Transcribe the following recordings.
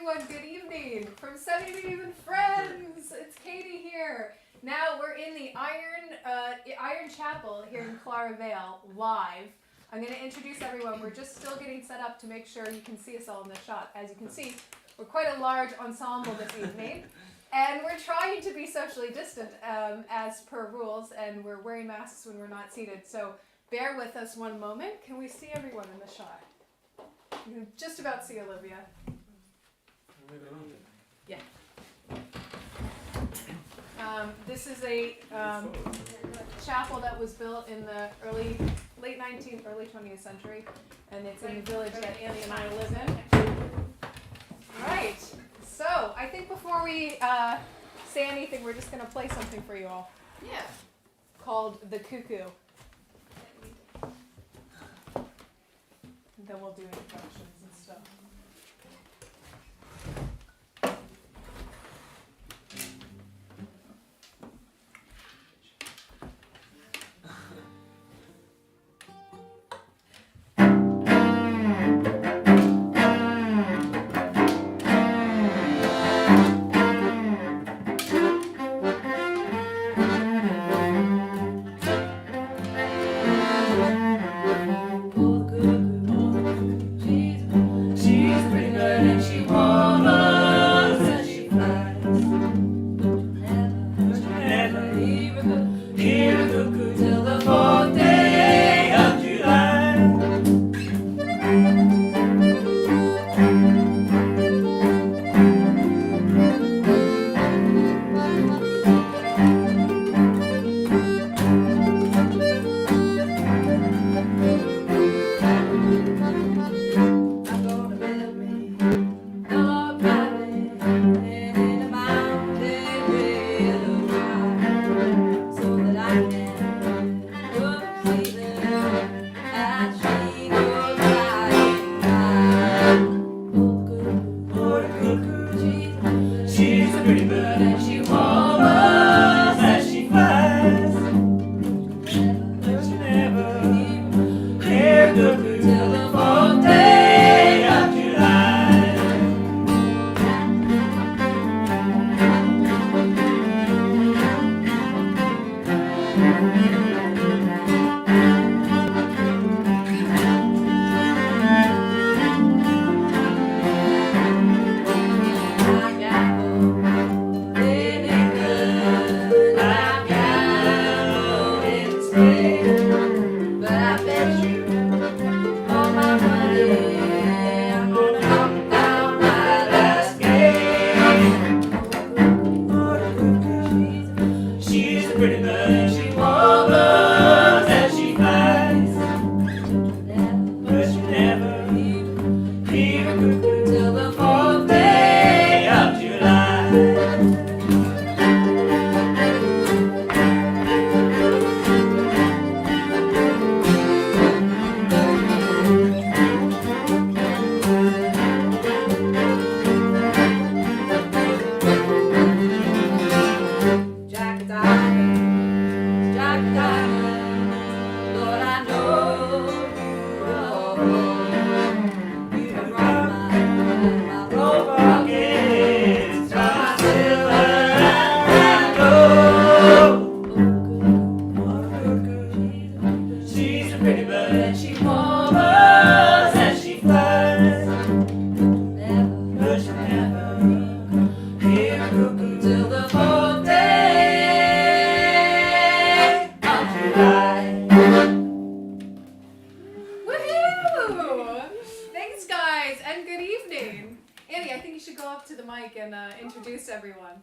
everyone, good evening from Semibreve and Friends. It's Katie here. Now we're in the Iron Chapel here in Clara Vale, live. I'm going to introduce everyone. We're just still getting set up to make sure you can see us all in the shot. As you can see, we're quite a large ensemble this evening. And we're trying to be socially distant as per rules, and we're wearing masks when we're not seated. So bear with us one moment. Can we see everyone in the shot? You can just about see Olivia. Yeah. This is a chapel that was built in the late 19th, early 20th century, and it's in the village that Annie and I live in. Right. So I think before we say anything, we're just going to play something for you all. Yeah. Called The Cuckoo. And then we'll do introductions and stuff.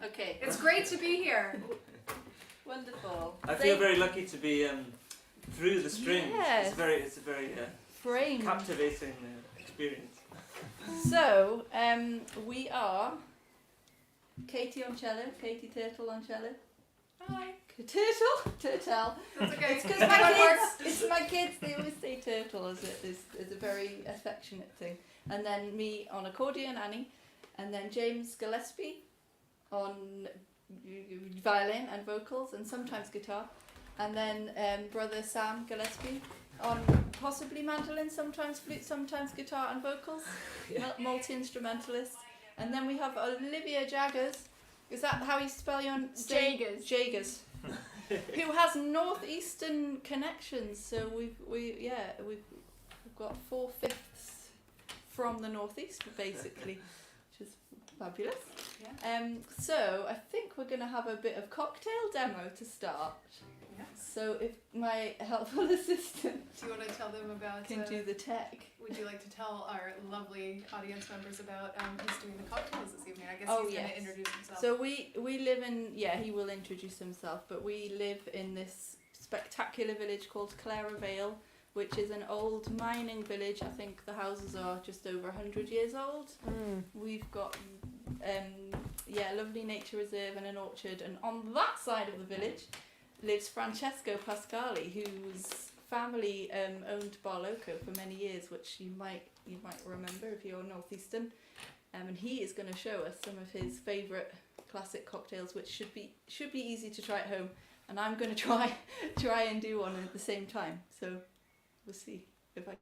Okay. It's great to be here. Wonderful. I feel very lucky to be through the strings. Yes. It's a very captivating experience. So, we are Katie on cello, Katie Tertell on cello. Hi. Tertell. That's okay. It's because my kids, they always say turtle as a very affectionate thing. And then me on accordion, Annie, and then James Gillespie on violin and vocals and sometimes guitar, and then brother Sam Gillespie on possibly mandolin, sometimes flute, sometimes guitar and vocals, multi-instrumentalist. And then we have Olivia Jageurs. Is that how you spell your name? Jageurs. Who has northeastern connections? So we've got 4/5 from the northeast, basically, which is fabulous. Yeah. So I think we're going to have a bit of cocktail demo to start. Yes. So if my helpful assistant Do you want to tell them about? can do the tech. Would you like to tell our lovely audience members about who's doing the cocktails this evening? I guess Oh, he's going yes. to introduce himself. So we live in, he will introduce himself, but we live in this spectacular village called Clara Vale, which is an old mining village. I think the houses are just over 100 years old. We've got lovely nature reserve and an orchard, and on that side of the village lives Francesco Pascale, whose family owned Bar for many years, which you might remember if you're northeastern. And he is going to show us some of his favourite classic cocktails, which should be easy to try at home. And I'm going to try and do one at the same time. So we'll see if I.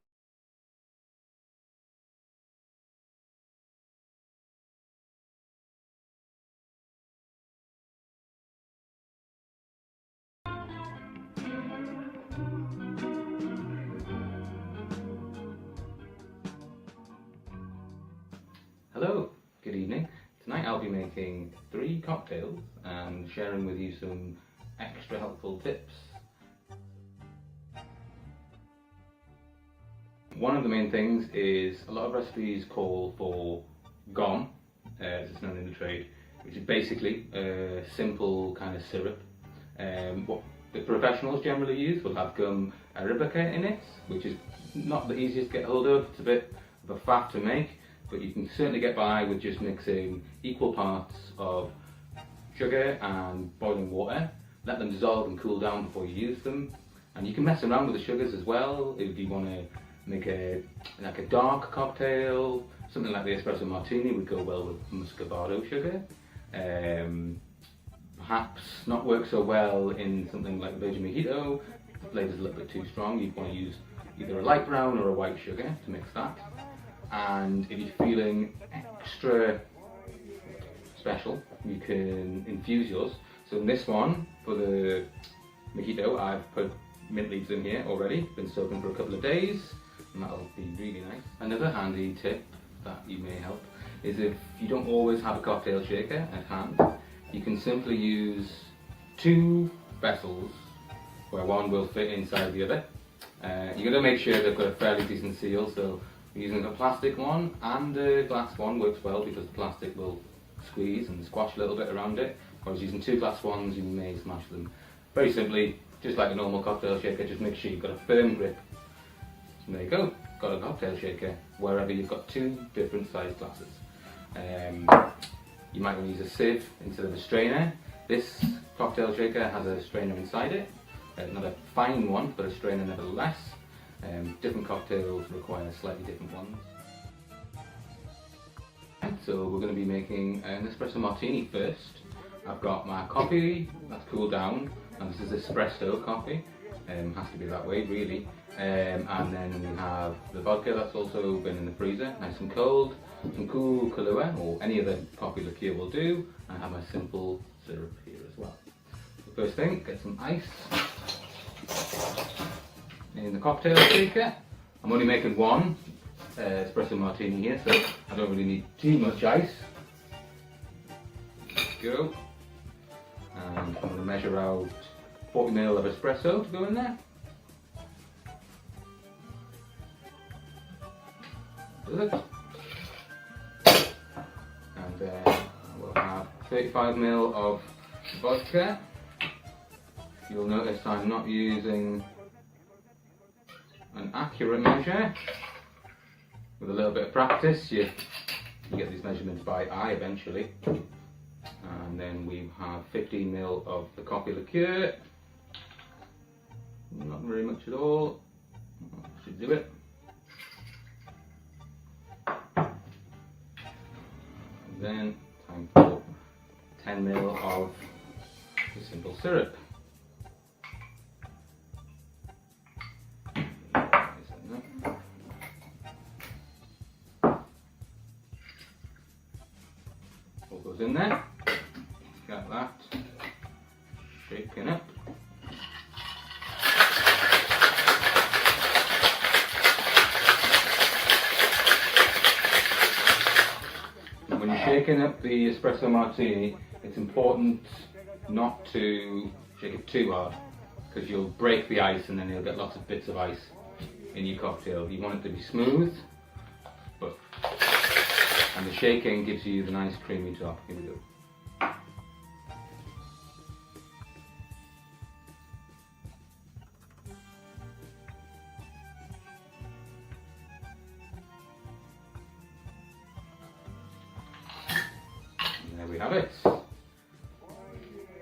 Hello, good evening. Tonight I'll be making 3 cocktails and sharing with you some extra helpful tips. One of the main things is a lot of recipes call for gum, as it's known in the trade, which is basically a simple kind of syrup. What the professionals generally use will have gum arabica in it, which is not the easiest to get hold of. It's a bit of a faff to make, but you can certainly get by with just mixing equal parts of sugar and boiling water. Let them dissolve and cool down before you use them. And you can mess around with the sugars as well if you want to make a dark cocktail. Something like the espresso martini would go well with muscovado sugar. Perhaps not work so well in something like Virgin Mojito. The flavour's a little bit too strong. You'd want to use either a light brown or a white sugar to mix that. And if you're feeling extra special, you can infuse yours. So in this one, for the mojito, I've put mint leaves in here already, been soaking for a couple of days, and that'll be really nice. Another handy tip that you may help is if you don't always have a cocktail shaker at hand, you can simply use 2 vessels where one will fit inside the other. You're going to make sure they've got a fairly decent seal, so using a plastic one and a glass one works well because the plastic will squeeze and squash a little bit around it, whereas using 2 glass ones you may smash them. Very simply, just like a normal cocktail shaker, just make sure you've got a firm grip. So there you go, got a cocktail shaker wherever you've got 2 different size glasses. You might want to use a sieve instead of a strainer. This cocktail shaker has a strainer inside it, not a fine one, but a strainer nevertheless. Different cocktails require slightly different ones. So we're going to be making an espresso martini first. I've got my coffee that's cooled down, and this is espresso coffee. Has to be that way really. And then we have the vodka that's also been in the freezer, nice and cold. Some cool Kahlua or any other coffee liqueur will do. I have my simple syrup here as well. The first thing, get some ice in the cocktail shaker. I'm only making 1 espresso martini here, so I don't really need too much ice. There we go. And I'm going to measure out 40 ml of espresso to go in there. Good. And then we'll have 35 ml of vodka. You'll notice I'm not using an accurate measure. With a little bit of practice, you get these measurements by eye eventually. And then we have 15 ml of the coffee liqueur. Not very much at all. Should do it. And then time for 10 ml of the simple syrup. goes in there. Got that. Shaken up. When you're shaking up the espresso martini, it's important not to shake it too hard because you'll break the ice and then you'll get lots of bits of ice in your cocktail. You want it to be smooth, and the shaking gives you the nice creamy top. Here we go. And there we have it.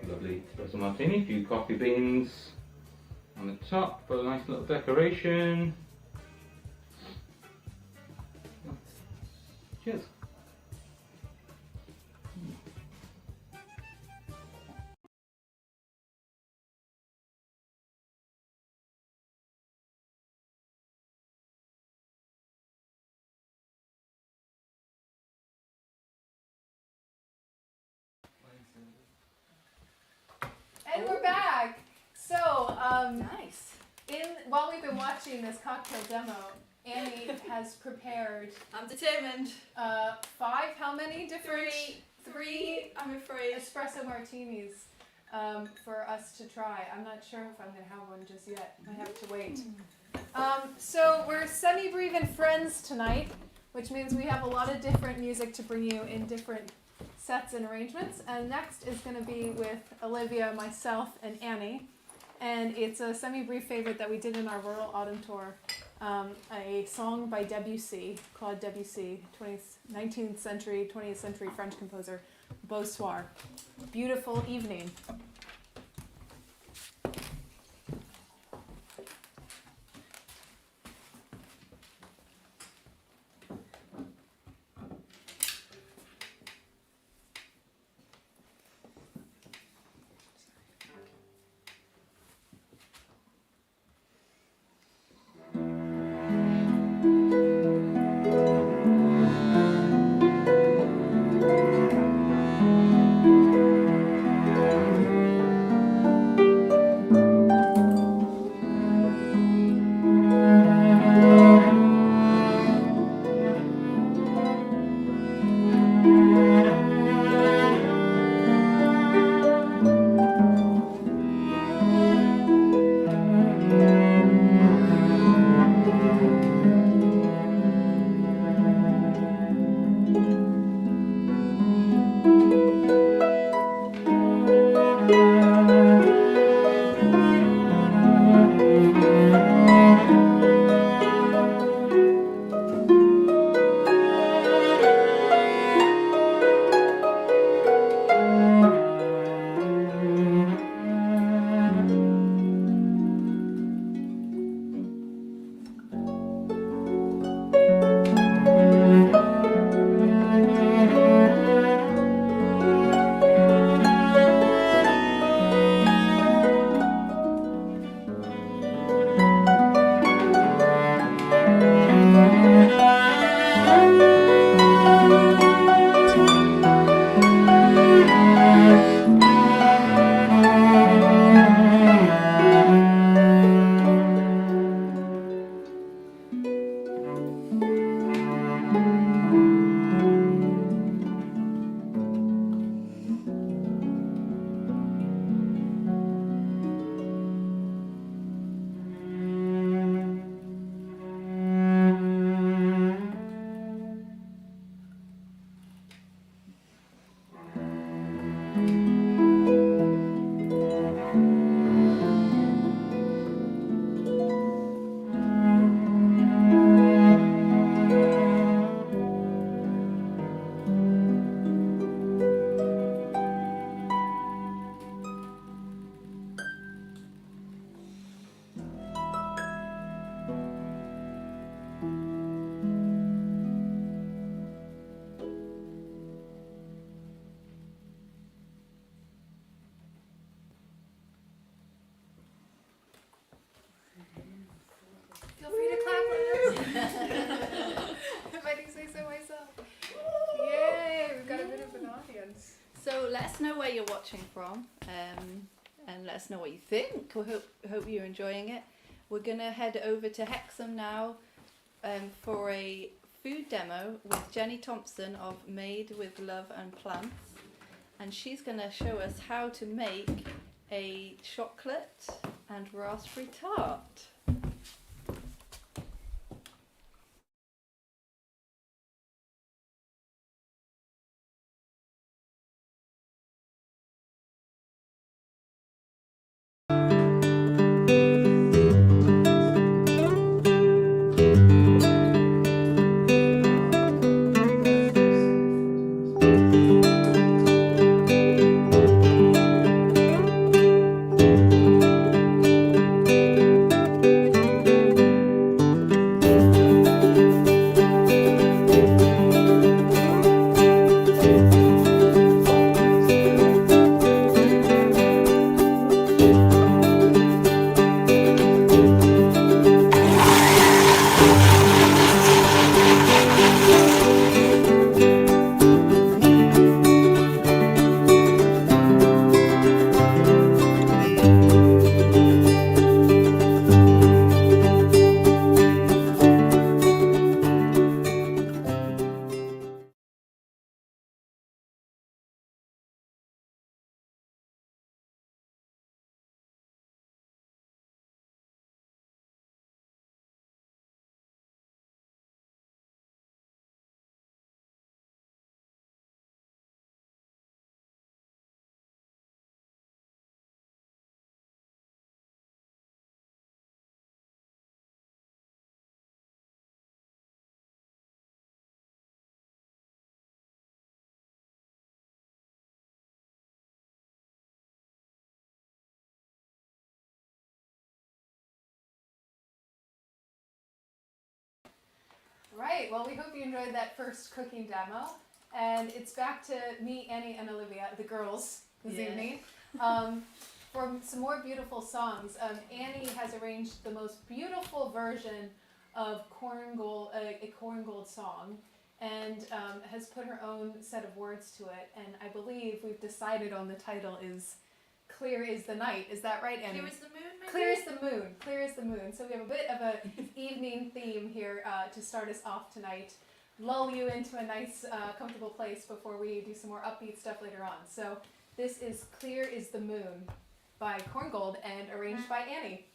Lovely espresso martini, a few coffee beans on the top for a nice little decoration. Cheers. And we're back. So, Nice. while we've been watching this cocktail demo, Annie has prepared I'm determined. 5, how many different? Three I'm afraid. espresso martinis for us to try. I'm not sure if I'm going to have one just yet. I have to wait. So we're Semibreve and Friends tonight, which means we have a lot of different music to bring you in different sets and arrangements. And next is going to be with Olivia, myself, and Annie. And it's a Semibreve favorite that we did in our Rural Autumn Tour. A song by Debussy, Claude Debussy, 19th century, 20th century French composer, Bonsoir. Beautiful evening. So let us know where you're watching from, and let us know what you think. We hope you're enjoying it. We're gonna head over to Hexham now for a food demo with Jenny Thompson of Made with Love and Plants, and she's gonna show us how to make a chocolate and raspberry tart. Right, well, we hope you enjoyed that first cooking demo. And it's back to me, Annie, and Olivia, the girls, this evening, for some more beautiful songs. Annie has arranged the most beautiful version of a Corn Gold song, and has put her own set of words to it. And I believe we've decided on the title is Clear is the Night. Is that right, Annie? Clear is the moon, maybe? Clear is the moon. Clear is the moon. So we have a bit of an evening theme here to start us off tonight. Lull you into a nice, comfortable place before we do some more upbeat stuff later on. So this is Clear is the Moon by Corn Gold and arranged by Annie.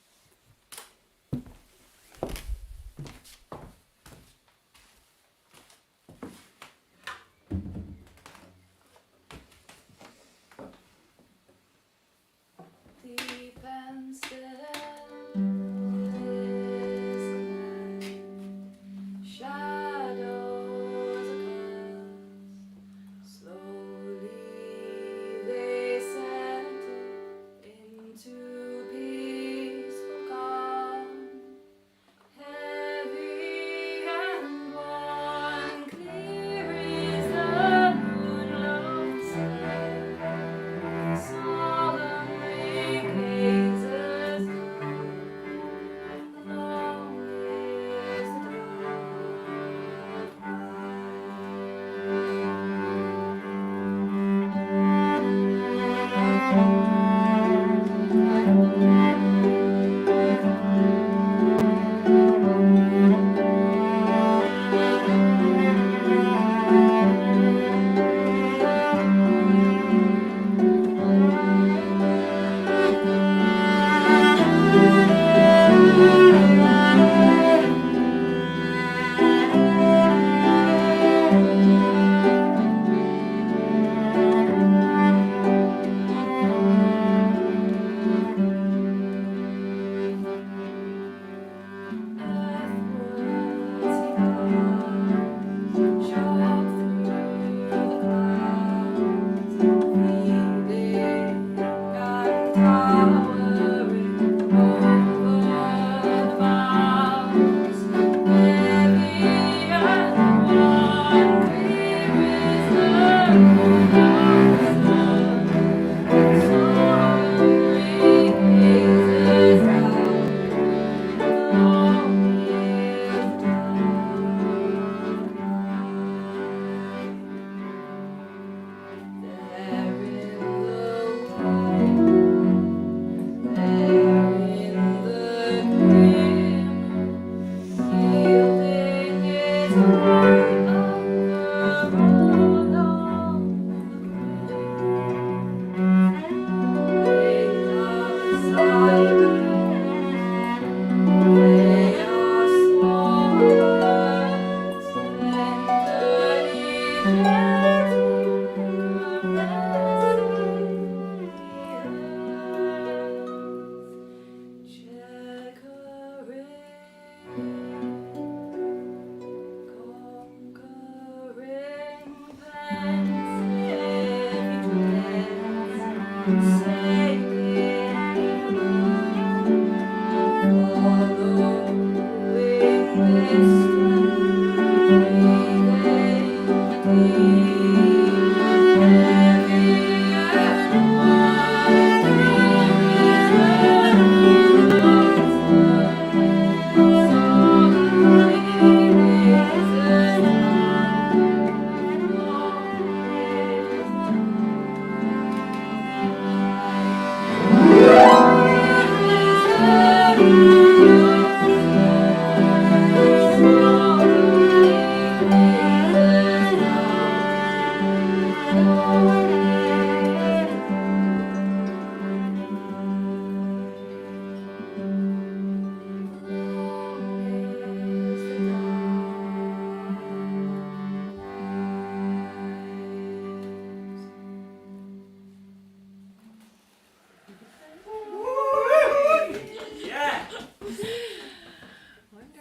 Deep and still is the night. Shadows are cast. Slowly they settle into peace.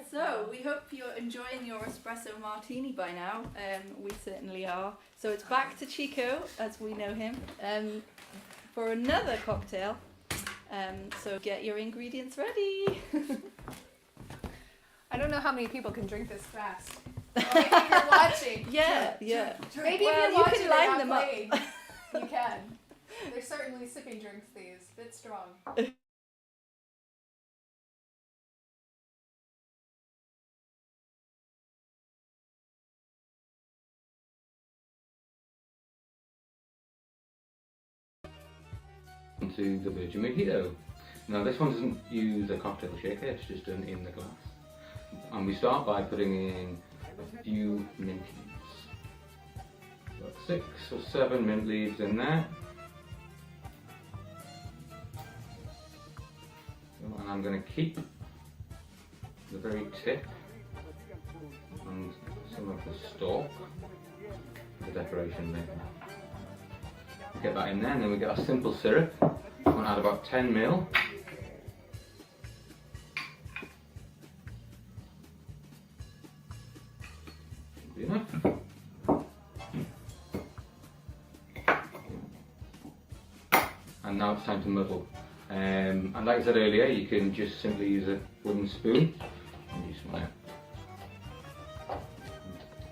So, we hope you're enjoying your espresso martini by now. We certainly are. So it's back to Chico, as we know him, for another cocktail. So get your ingredients ready. I don't know how many people can drink this fast. Like if you're watching. Yeah. Maybe Well, if you you're watching can line and them not up. playing, you can. They're certainly sipping drinks, these. Bit strong. To the Virgin Mojito. Now this one doesn't use a cocktail shaker, it's just done in the glass. And we start by putting in a few mint leaves. About 6 or 7 mint leaves in there. And I'm going to keep the very tip and some of the stalk for the decoration there. We get that in there, and then we get our simple syrup. I'm going to add about 10 ml. Should be enough. And now it's time to muddle. And like I said earlier, you can just simply use a wooden spoon. And you just want to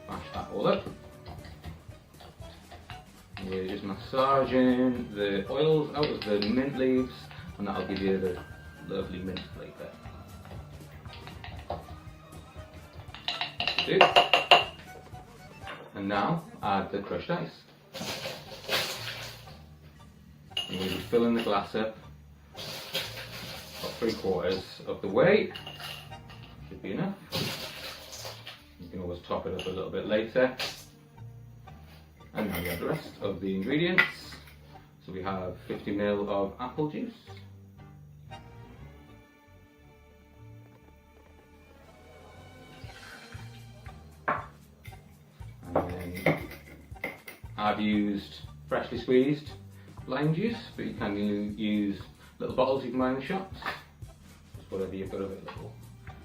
mash that all up. You're just massaging the oils out of the mint leaves, and that'll give you the lovely mint flavour. Do. And now add the crushed ice. I'm going to be filling the glass up about 3/4 of the way. Should be enough. You can always top it up a little bit later. And now we have the rest of the ingredients. So we have 50 ml of apple juice. And then I've used freshly squeezed lime juice, but you can use little bottles you can buy in the shops. Just whatever you've got available.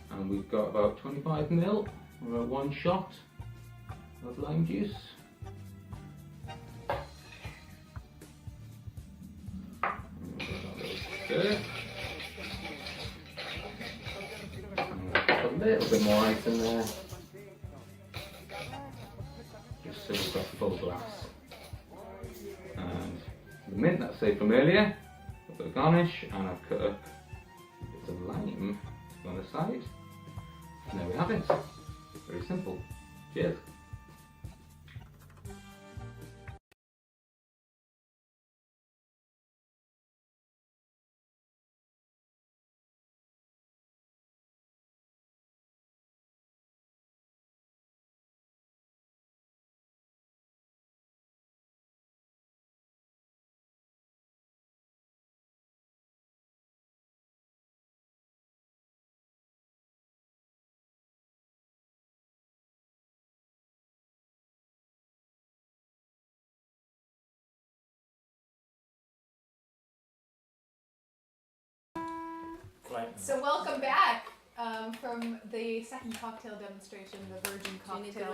And we've got about 25 ml, or 1 shot of lime juice. Good. A little bit more ice in there, just so we've got full glass. And the mint that's saved from earlier, a bit of garnish, and I've cut up bits of lime on the side. And there we have it. Very simple. Cheers. So welcome back from the second cocktail demonstration, the Virgin cocktail.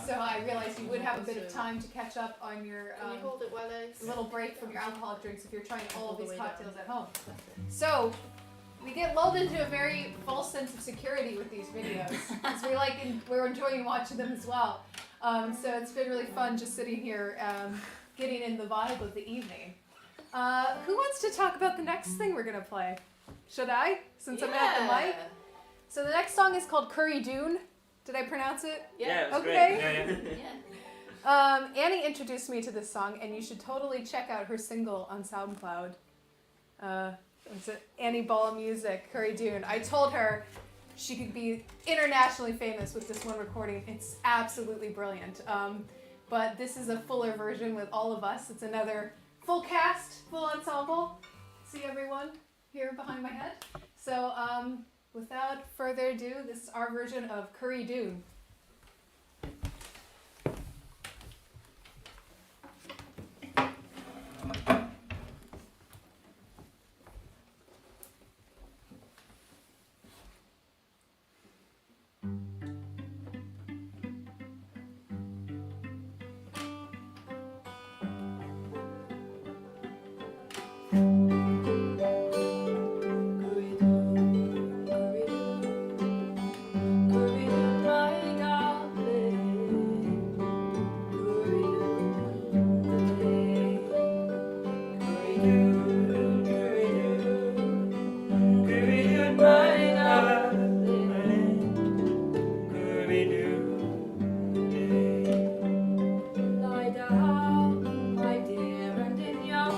So I realized you would have a bit of time to catch up on your Can you hold it while I... little break from your alcoholic drinks if you're trying all of these cocktails at home. So we get lulled into a very false sense of security with these videos because we're enjoying watching them as well. So it's been really fun just sitting here, getting in the vibe of the evening. Who wants to talk about the next thing we're gonna play? Should I? Since I'm at the mic. So the next song is called Curry Dune. Did I pronounce it? Yeah, it was Okay. great. Yeah. Annie introduced me to this song, and you should totally check out her single on SoundCloud. It's Annie Ball Music, Curry Dune. I told her she could be internationally famous with this one recording. It's absolutely brilliant. But this is a fuller version with all of us. It's another full cast, full ensemble. See everyone here behind my head? So without further ado, this is our version of Curry Dune. Lie down, my dear, and in your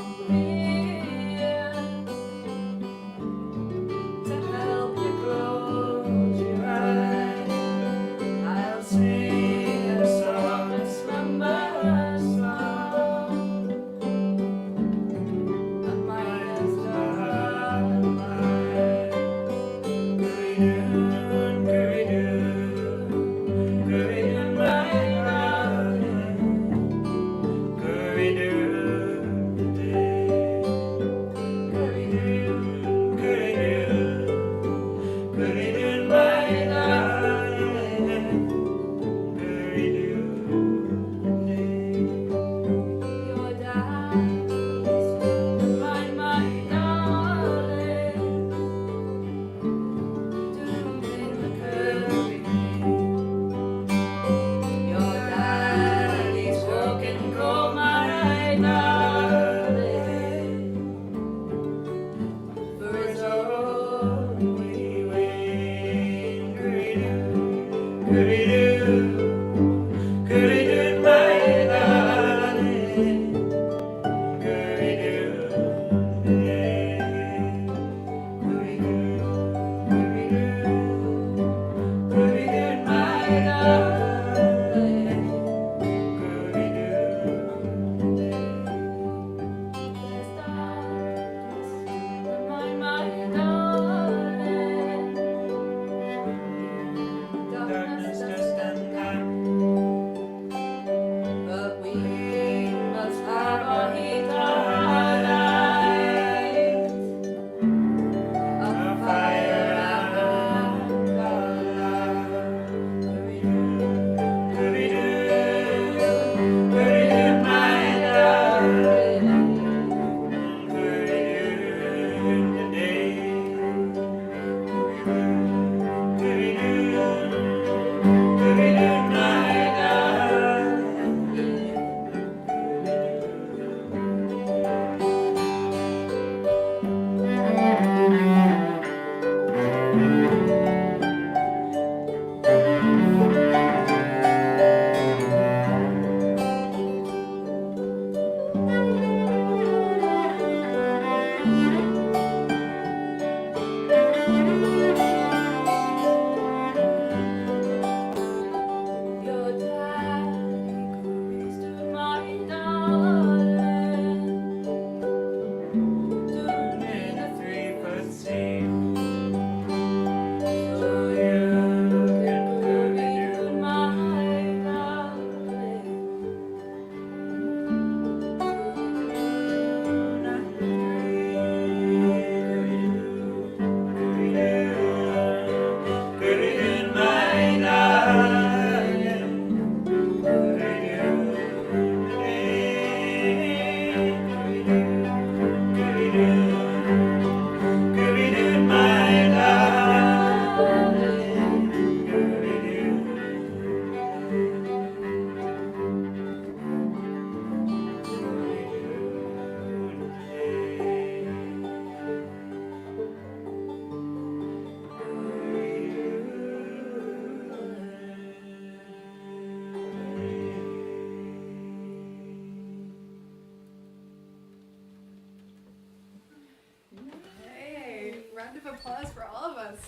of applause for all of us.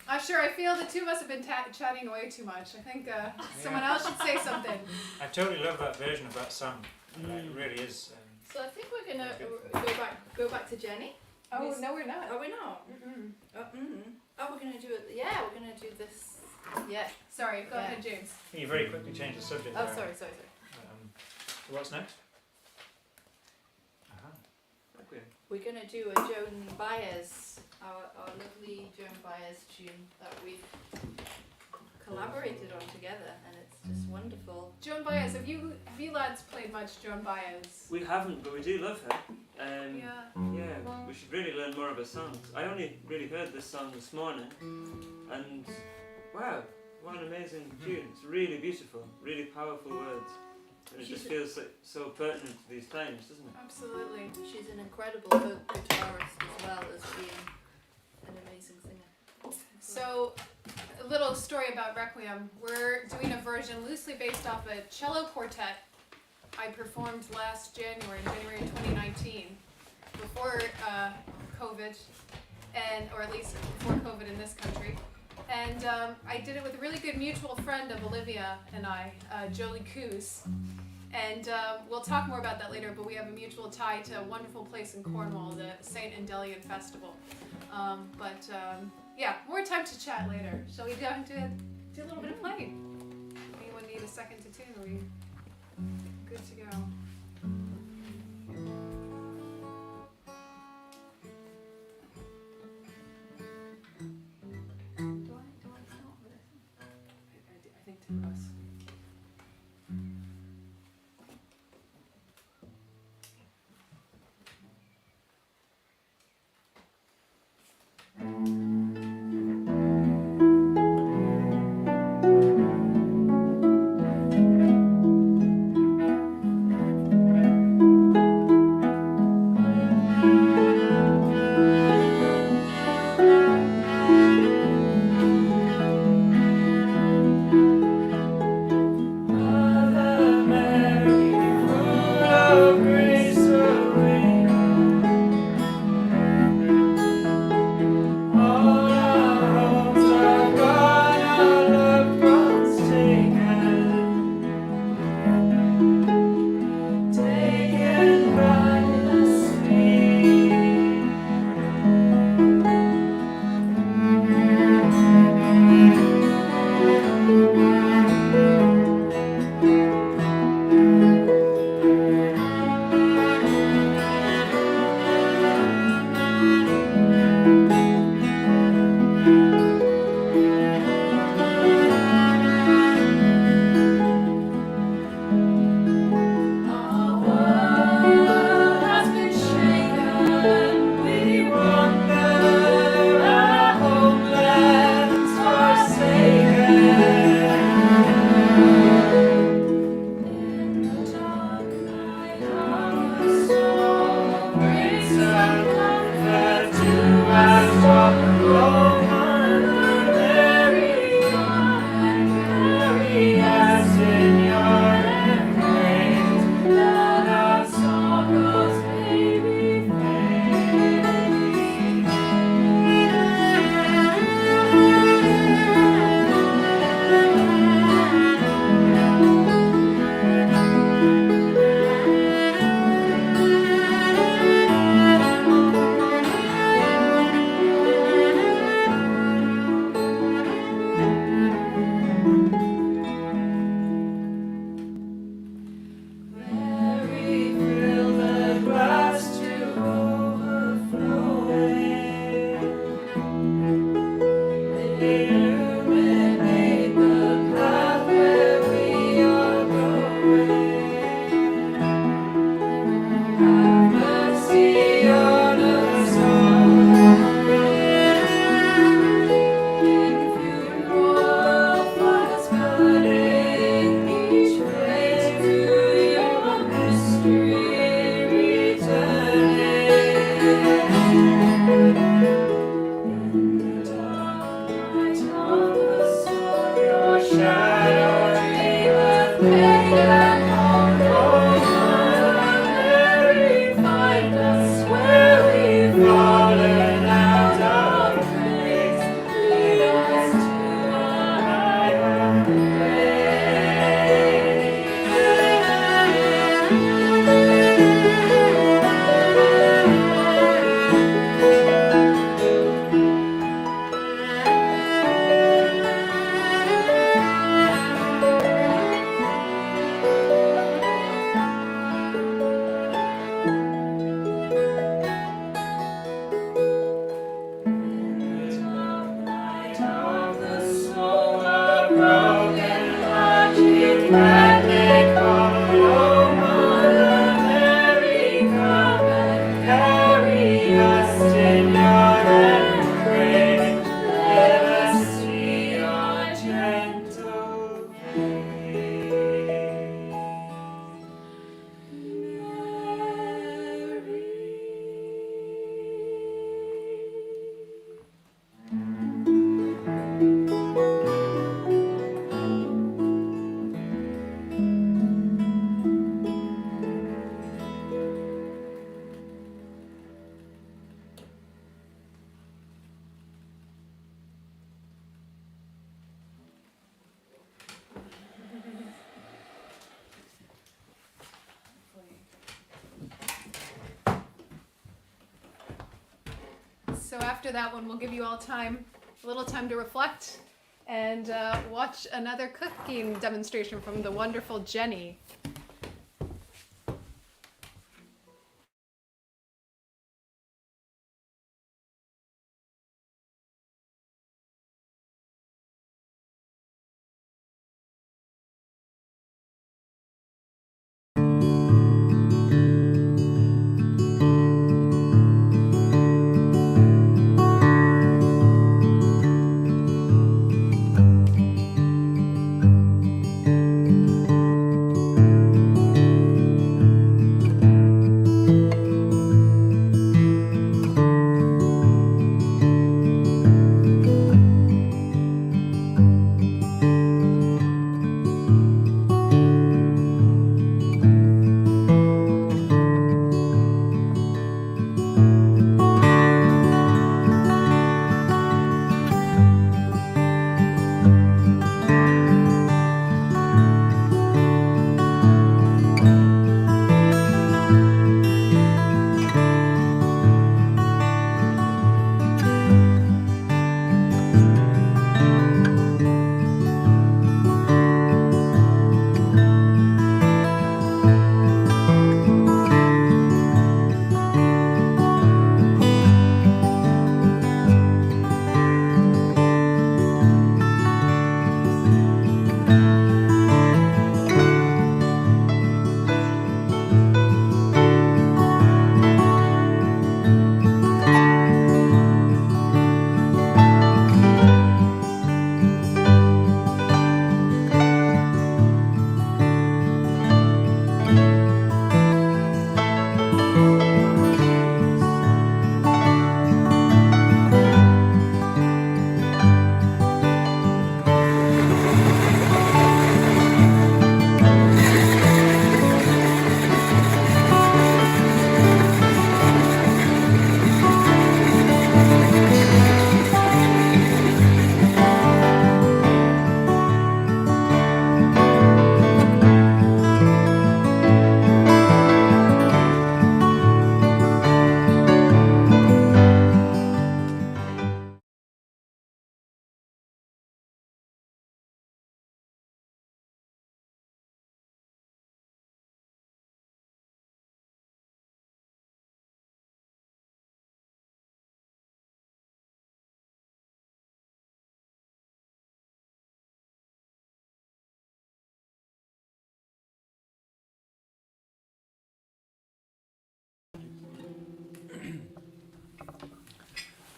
I'm sure I feel the two of us have been chatting way too much. I think someone else should say something. I totally love that version of that song. It really is. So I think we're gonna go back to Jenny. Oh, no, we're not. Are we not? Oh, we're gonna do it. Yeah, we're gonna do this. Yeah. Sorry, go ahead, James. I think you very quickly changed the subject. Oh, there. sorry. So what's next? Okay. We're gonna do a Joan Baez, our lovely Joan Baez tune that we've collaborated on together, and it's just wonderful. Joan Baez, have you lads played much Joan Baez? We haven't, but we do love her. Yeah. Yeah, we should really learn more of her songs. I only really heard this song this morning, and wow, what an amazing tune. It's really beautiful, really powerful words. And it just feels like so pertinent to these times, doesn't it? Absolutely. She's an incredible guitarist as well as being an amazing singer. So, a little story about Requiem. We're doing a version loosely based off a cello quartet I performed last January 2019, before COVID, or at least before COVID in this country. And I did it with a really good mutual friend of Olivia and I, Jolie Coos. And we'll talk more about that later, but we have a mutual tie to a wonderful place in Cornwall, the St. Endelian Festival. Yeah, more time to chat later. Shall we do a little bit of playing? Anyone need a second to tune? Are we good to go? I think to us. Find us where we fallen. So after that one, we'll give you all time, a little time to reflect and watch another cooking demonstration from the wonderful Jenny.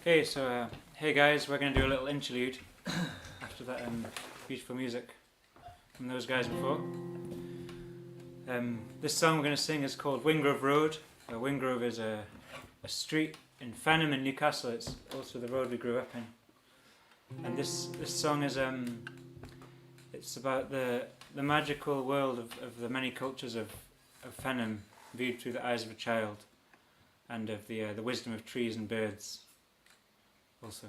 Okay, so hey guys, we're going to do a little interlude after that beautiful music from those guys before. This song we're going to sing is called Wingrove Road. Wingrove is a street in Fenham in Newcastle. It's also the road we grew up in. And this song is it's about the magical world of the many cultures of Fenham viewed through the eyes of a child, and of the wisdom of trees and birds also.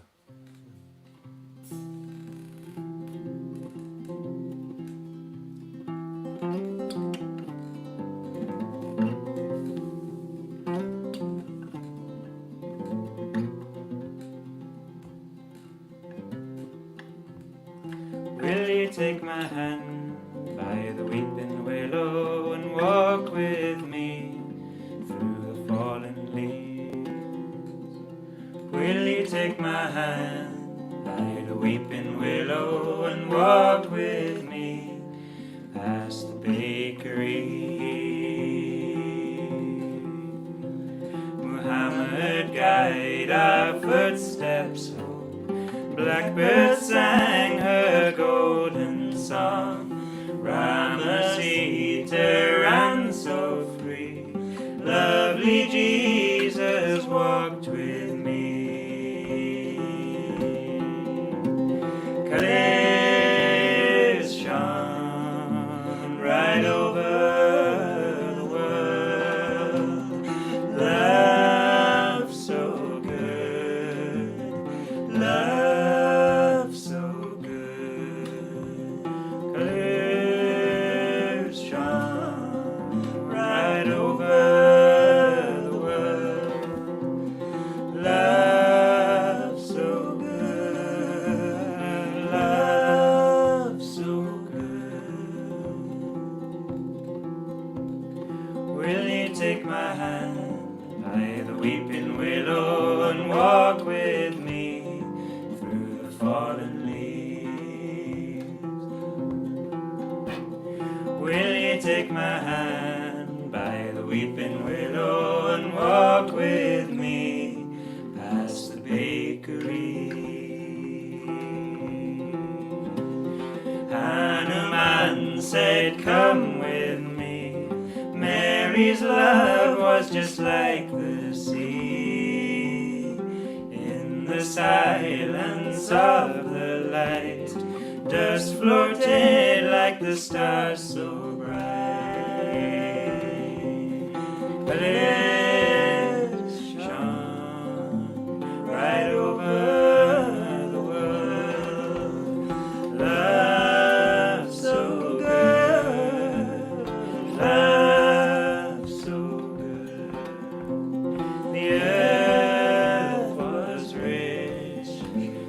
Will you take my hand by the weeping willow and walk with me through the fallen leaves? Will you take my hand by the weeping willow and walk with me past past the bakery. Muhammad, guide our footsteps home. Blackbird sang her golden song. Ramesita ran so free. Lovely Jesus walked with me. Colors shone right over the world. Love so good, love so good. Colors shone right over the world. Love so good, love so good. Will you take my hand by the weeping willow and walk with me through the fallen leaves? Will you take my hand by the weeping willow and walk with me past the bakery? Hanuman said, come with me. Mary's love was just like the sea. In the silence of the light, dust floated like the stars so bright. Colors shone right over the world. Love so good, love so good. The earth was rich,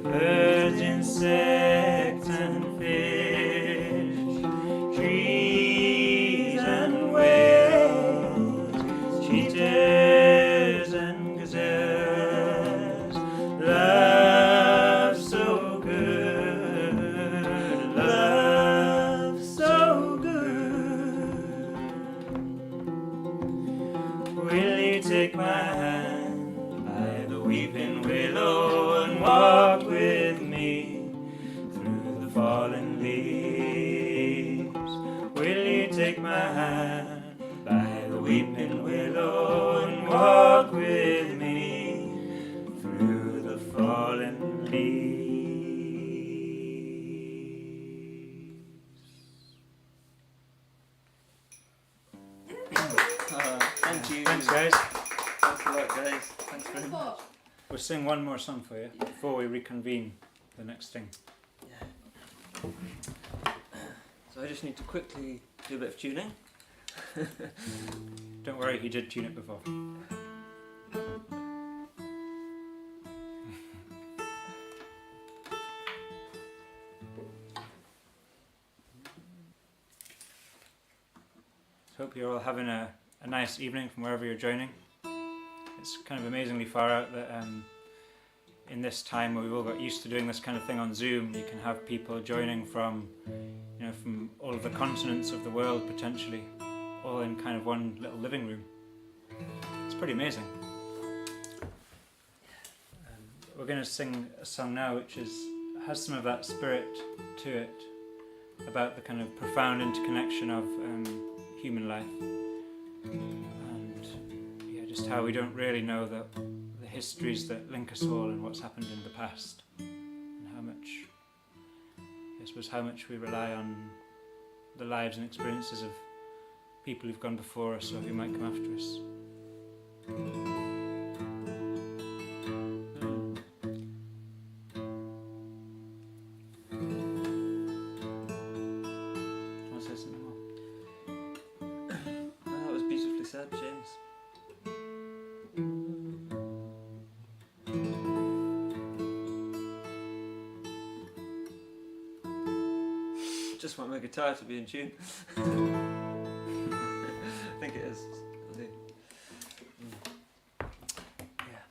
birds, insects, and fish, trees and waves, cheetahs and gazelles. Love so good, love so good. Will you take my hand by the weeping willow and walk with me through the fallen leaves? Will you take my hand by the weeping willow and walk with me through the fallen leaves? Thank you. Thanks, guys. Thanks a lot, guys. Thanks very much. Wonderful. We'll sing one more song for you before we reconvene the next thing. So I just need to quickly do a bit of tuning. Don't worry, he did tune it before. Hope you're all having a nice evening from wherever you're joining. It's kind of amazingly far out that in this time where we've all got used to doing this kind of thing on Zoom, you can have people joining from all of the continents of the world potentially, all in kind of one little living room. It's pretty amazing. We're going to sing a song now which has some of that spirit to it, about the kind of profound interconnection of human life, and just how we don't really know the histories that link us all and what's happened in the past, and how much we rely on the lives and experiences of people who've gone before us or who might come after us. Just want my guitar to be in tune. I think it is. I'll do. Yeah.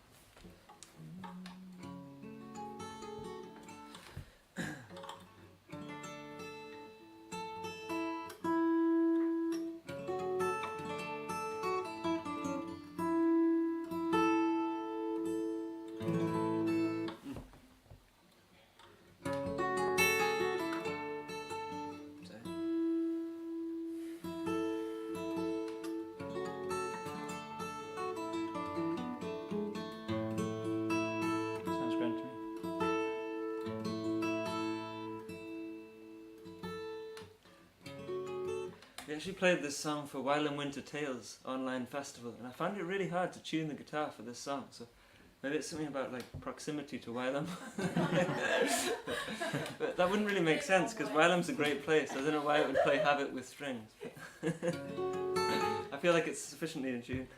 we actually played this song for Wild and Winter Tales online festival, and I found it really hard to tune the guitar for this song. So maybe it's something about like proximity to Wylam. But that wouldn't really make sense because Wylam's a great place. I don't know why it would play Have It with strings. I feel like it's sufficiently in tune.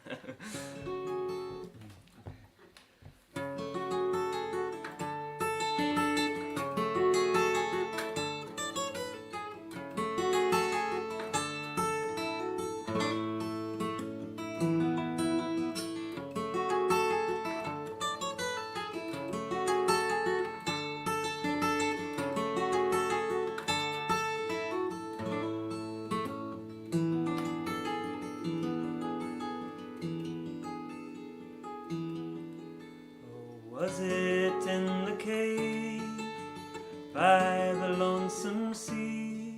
Was it in the cave by the lonesome sea,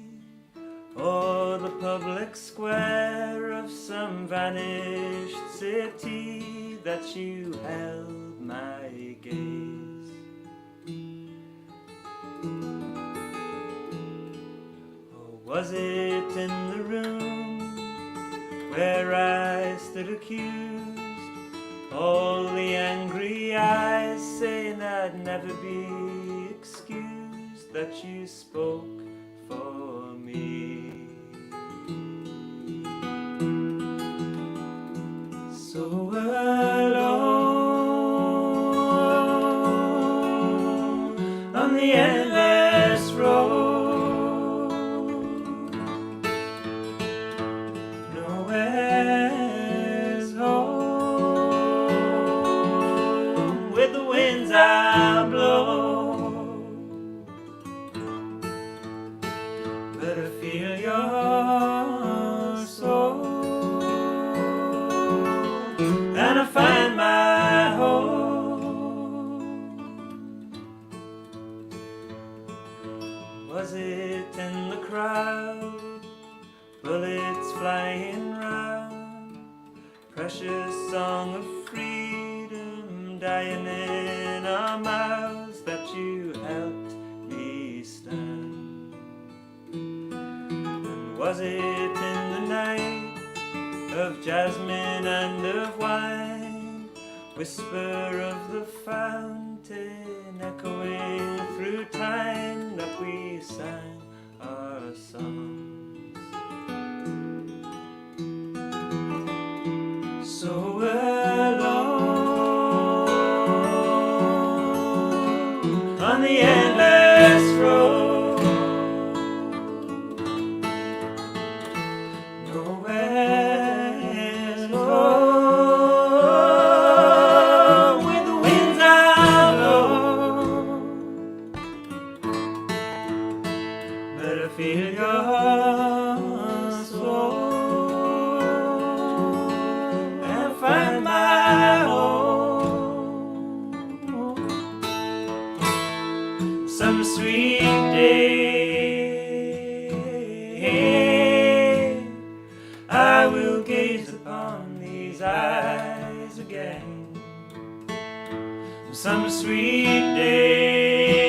or the public square of some vanished city, that you held my gaze? Or was it in the room where I stood accused, all the angry eyes saying I'd never be excused, that you spoke for me? So alone on the endless road, nowhere's home, with the winds I blow, but I feel your soul, and I find my home. Was it in the crowd, bullets flying round, precious song of freedom dying in our mouths, that you helped me stand? And was it in the night of jasmine and of wine, whisper of the fountain echoing through time, that we sang our songs? So alone on the endless road, nowhere's home, with the winds I blow, but I feel your soul, and I find my home. Some sweet day I will gaze upon these eyes again. Some sweet day,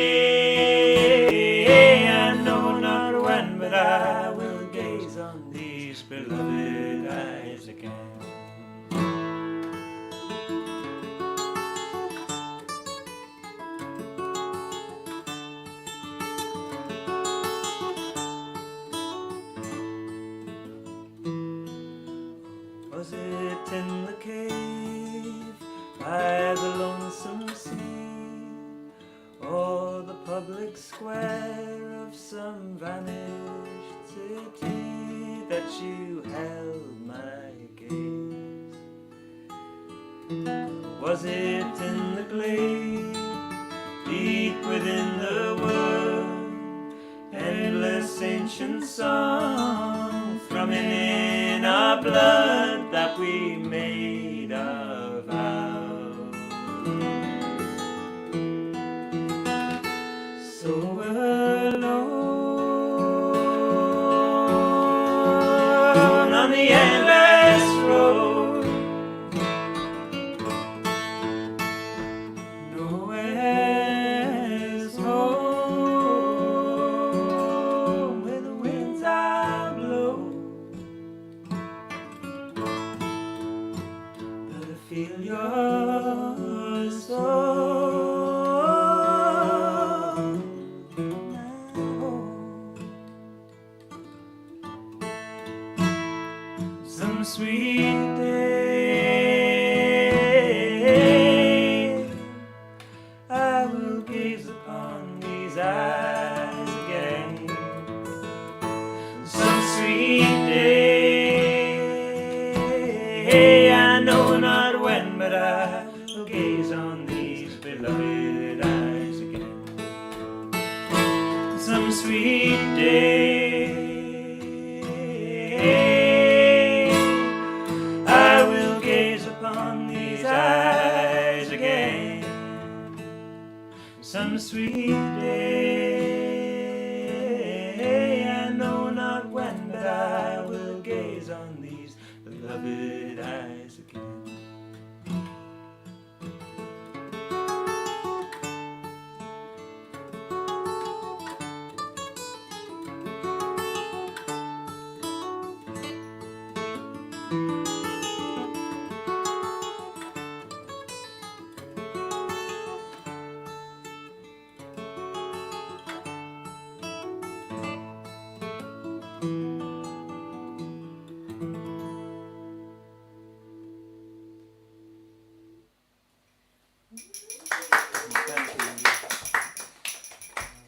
I know not when, but I will gaze on these beloved eyes again. Was it in the cave by the lonesome sea, or the public square of some vanished city, that you held my gaze? Was it in the glade, deep within the wood, endless ancient song thrumming in our blood, that we made our vows? So alone on the endless road, nowhere's home, where the winds I blow, feel your soul now. Some sweet day I will gaze upon these eyes again. Some sweet day, I know not when, but I will gaze on these beloved eyes again. Some sweet day, I will gaze upon these eyes again. Some sweet day, I know not when, but I will gaze on these beloved eyes again.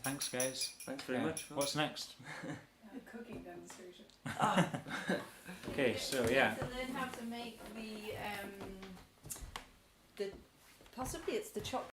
Thanks, guys. Thanks very Yeah. much. Phil. What's next? A cooking demonstration. Okay, so yeah. To learn how to make the possibly it's the chocolate.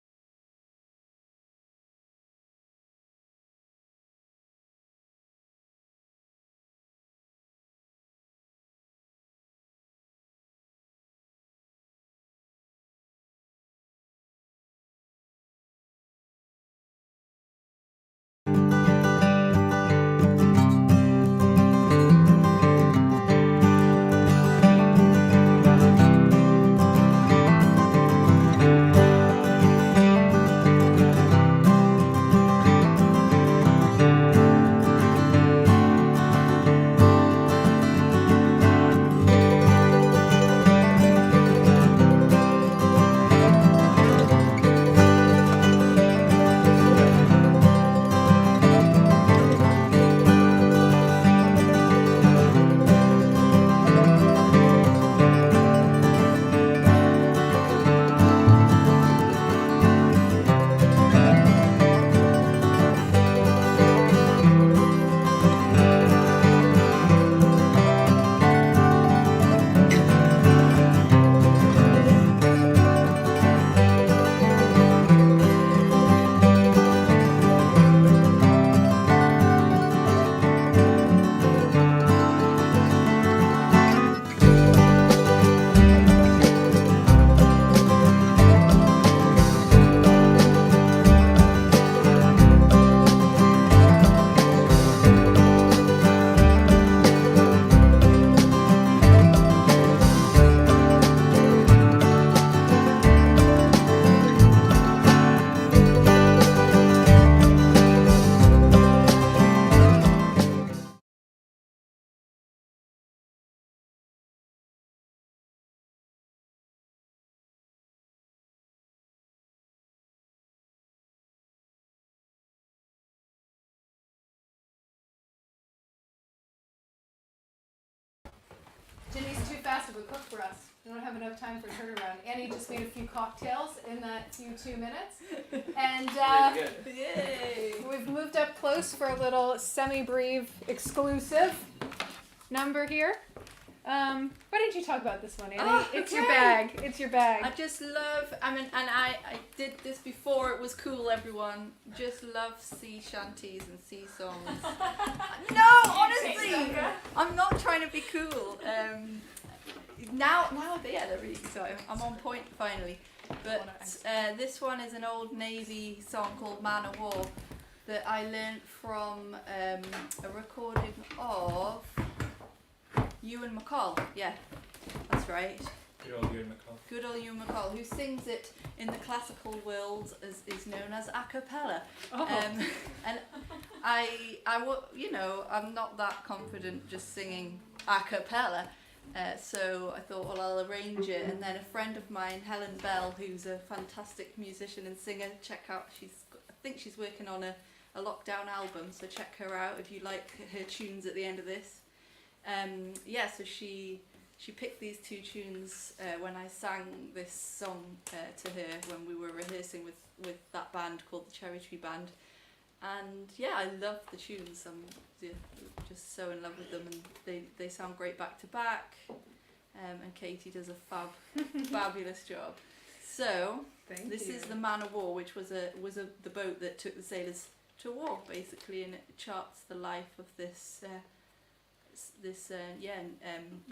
Jenny's too fast of a cook for us. We don't have enough time for turnaround. Annie just made a few cocktails in that few 2 minutes. And Yay! we've moved up close for a little Semibreve exclusive number here. Why don't you talk about this one, Annie? Oh, It's your okay. bag. It's your bag. I just love, I mean, and I did this before it was cool, everyone. Just love sea shanties and sea songs. No, honestly, I'm not trying to be cool. Now yeah, they're really exciting. I'm on point finally. But this one is an old Navy song called Man of War that I learned from a recording of Ewan McCall. Yeah, that's right. Good old Ewan McCall. Good old Ewan McCall, who sings it in the classical world as is known as a cappella. Oh. And I'm not that confident just singing a cappella, So I thought, well, I'll arrange it. And then a friend of mine, Helen Bell, who's a fantastic musician and singer, check out. I think she's working on a lockdown album, so check her out if you like her tunes at the end of this. So she picked these two tunes when I sang this song to her when we were rehearsing with that band called the Cherry Tree Band. And yeah, I love the tunes. I'm just so in love with them, and they sound great back to back. And Katie does a fabulous job. So this is the Man of War, which was the boat that took the sailors to war, basically, and it charts the life of this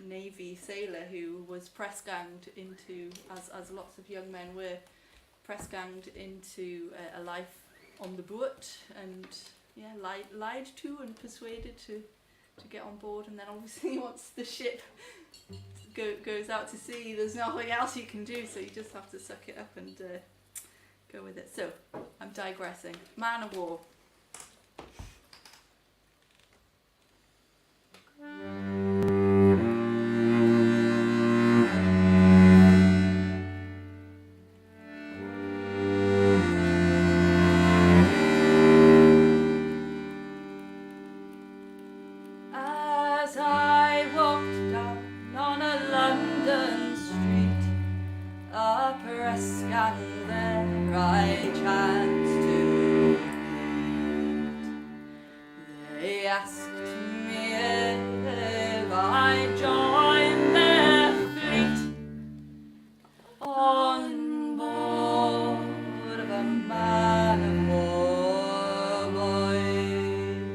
Navy sailor who was press ganged into, as lots of young men were, press ganged into a life on the boat, and lied to and persuaded to get on board. And then obviously once the ship goes out to sea, there's nothing else you can do, so you just have to suck it up and go with it. So I'm digressing. Man of War. As I walked down on a London street, a press gang there I chanced to meet. They asked me if I joined their fleet on board of a man of war, boys.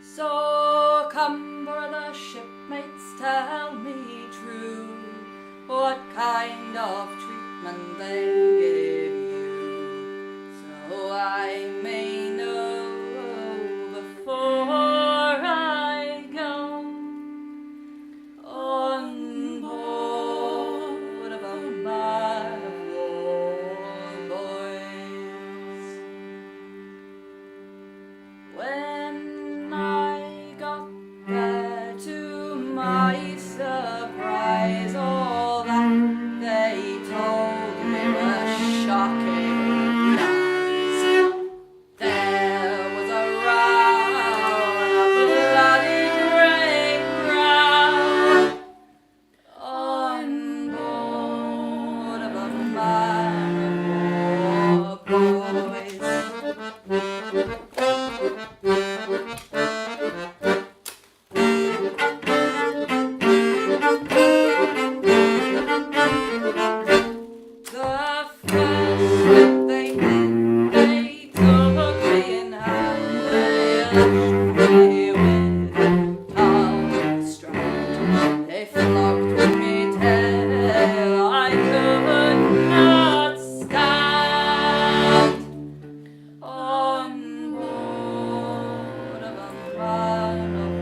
So come, brother shipmates, tell me true, what kind of treatment they give you, so I may know before I go on board of a man of war, boys. When I got there, to my surprise, all that they told me were shocking lies. There was a row and a bloody great row on board of a man of war, boys. The first they did, they took me in hand, they left me with tongue straight. They flogged me till I could not stand on board of a man of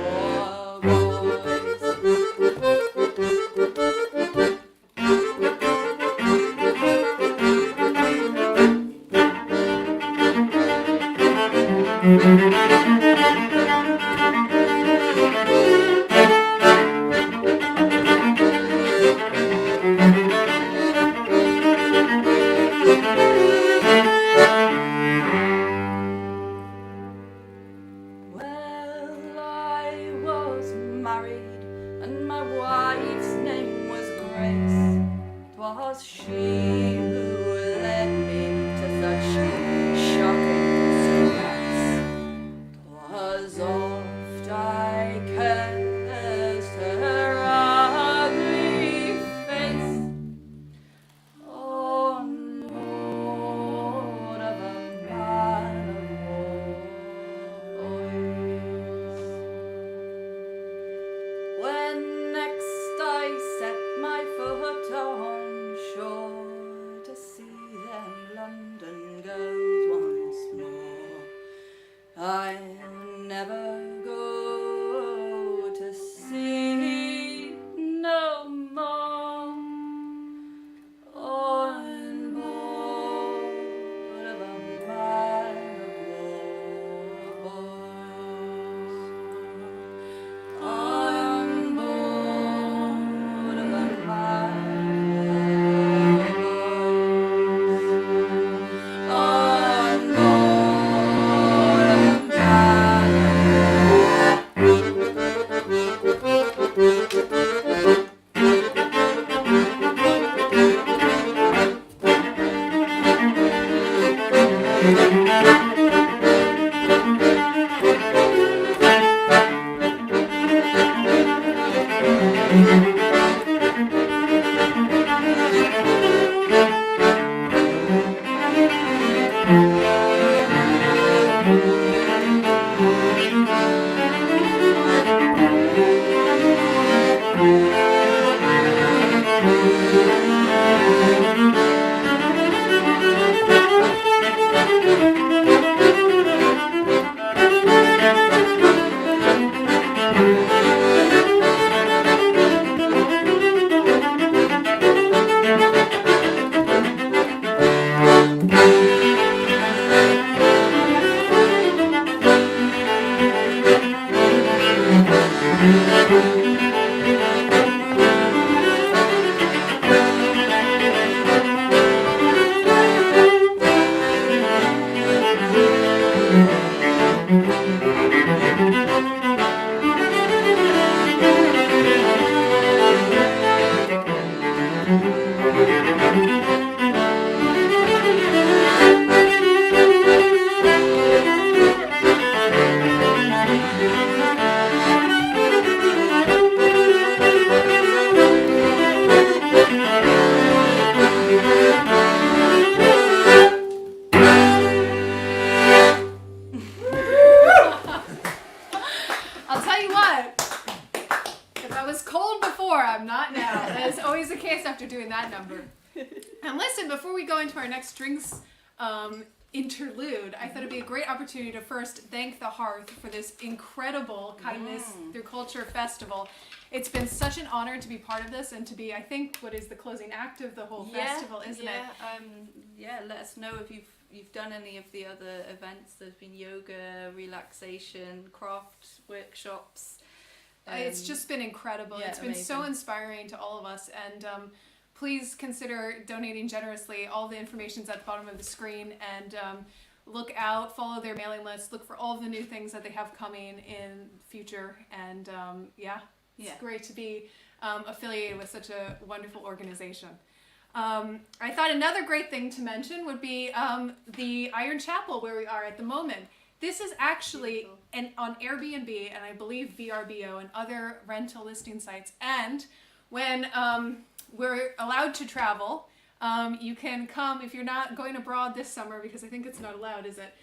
war, boys. Well, I was married, and my wife's name was Grace. 'Twas she who led me to such shocking disgrace. 'Twas oft I cursed her ugly face on board of a man of war, boys. When next I set my foot on shore to I'll tell you what, if I was cold before, I'm not now. That is always the case after doing that number. And listen, before we go into our next drinks interlude, I thought it'd be a great opportunity to first thank the Hearth for this incredible Kindness Through Culture Festival. It's been such an honor to be part of this and to be, I think, what is the closing act of the whole festival, isn't it? Yeah, let us know if you've done any of the other events. There's been yoga, relaxation, craft workshops. It's just been incredible. Yeah, it's been so inspiring to all of us, and please consider donating generously. All the information's at the bottom of the screen, and look out, follow their mailing list, look for all of the new things that they have coming in future, and it's great to be affiliated with such a wonderful organization. I thought another great thing to mention would be the Iron Chapel where we are at the moment. This is actually on Airbnb and I believe VRBO and other rental listing sites. And when we're allowed to travel, you can come, if you're not going abroad this summer, because I think it's not allowed, is it?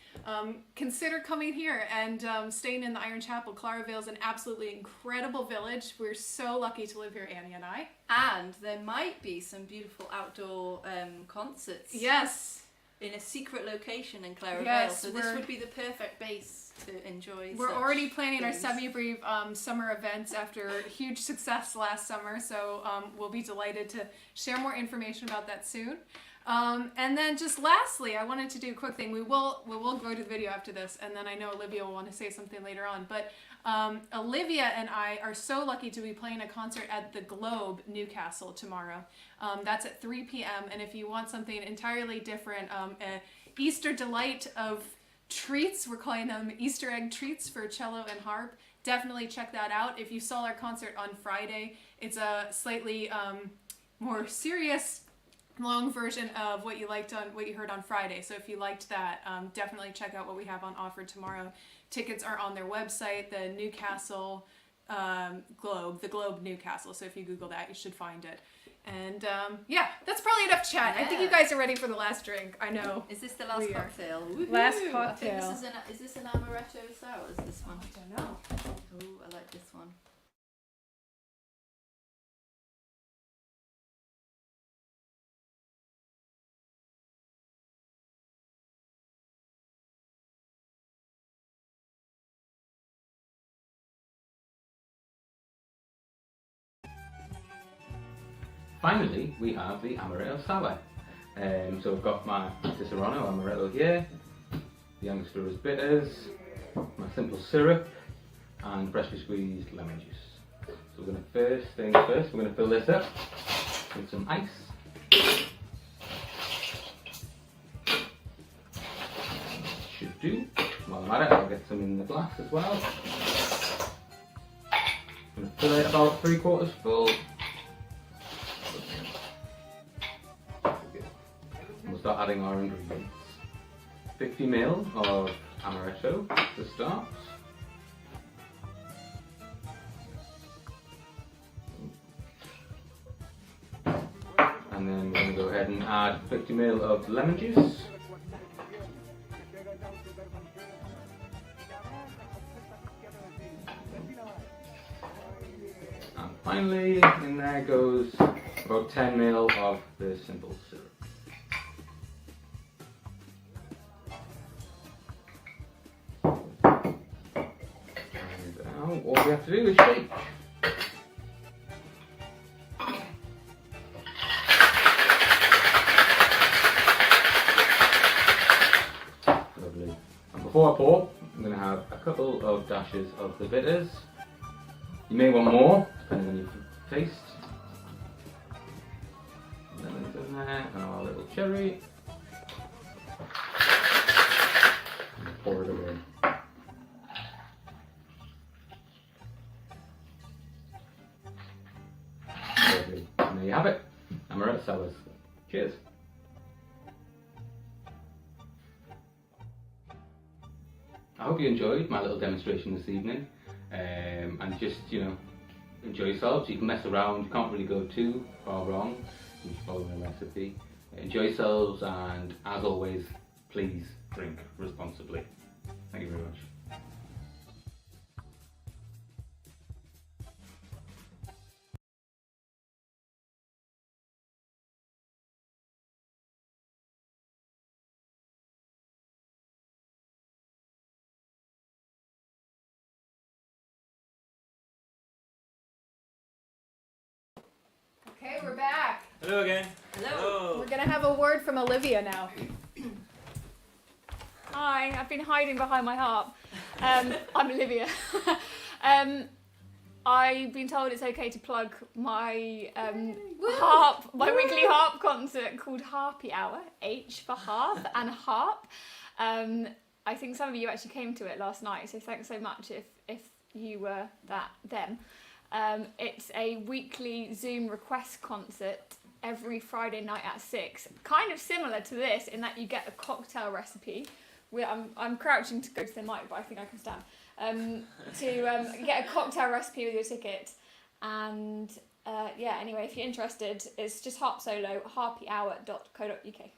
Consider coming here and staying in the Iron Chapel. Clara Vale's an absolutely incredible village. We're so lucky to live here, Annie and I. And there might be some beautiful outdoor concerts. Yes. In a secret location in Clara Vale. Yes, So this would be the perfect base to enjoy. We're already planning things. our Semibreve summer events after huge success last summer, so we'll be delighted to share more information about that soon. And then just lastly, I wanted to do a quick thing. We will go to the video after this, and then I know Olivia will want to say something later on. But Olivia and I are so lucky to be playing a concert at the Globe, Newcastle tomorrow. That's at 3 p.m. And if you want something entirely different, a Easter delight of treats, we're calling them Easter egg treats for cello and harp. Definitely check that out. If you saw our concert on Friday, it's a slightly more serious, long version of what you heard on Friday. So if you liked that, definitely check out what we have on offer tomorrow. Tickets are on their website, the Newcastle Globe, the Globe Newcastle. So if you Google that, you should find it. And that's probably enough chat. Yeah. I think you guys are ready for the last drink. I know. Is this the last We are. cocktail? Woohoo! Last I think cocktail. is this an amaretto sour? Is this one? I don't know. Ooh, I like this one. Finally, we have the amaretto sour. So I've got my Cicerone amaretto here, the Angostura bitters, my simple syrup, and freshly squeezed lemon juice. So we're going to we're going to fill this up with some ice. Should do. While I'm at it, I'll get some in the glass as well. I'm going to fill it about 3/4 full. We'll start adding our ingredients. 50 ml of amaretto to start. And then we're going to go ahead and add 50 ml of lemon juice. And finally, in there goes about 10 ml of the simple syrup. And now all we have to do is shake. Lovely. And before I pour, I'm going to have a couple of dashes of the bitters. You may want more, depending on your taste. Lemons in there, and our little cherry. And pour it away. Lovely. And there you have it. Amaretto sours. Cheers. I hope you enjoyed my little demonstration this evening, and just, you know, enjoy yourselves. You can mess around, you can't really go too far wrong. You just follow the recipe. Enjoy yourselves, and as always, please drink responsibly. Thank you very much. Okay, we're back. Hello again. Hello. We're gonna have a word from Olivia now. Hi, I've been hiding behind my harp. I'm Olivia. I've been told it's okay to plug my harp, my weekly harp concert called Harpy Hour, H for harp and harp. I think some of you actually came to it last night, so thanks so much if you were them. It's a weekly Zoom request concert every Friday night at 6. Kind of similar to this in that you get a cocktail recipe. I'm crouching to go to the mic, but I think I can stand. To get a cocktail recipe with your ticket. And anyway, if you're interested, it's just harp solo, harpyhour.co.uk.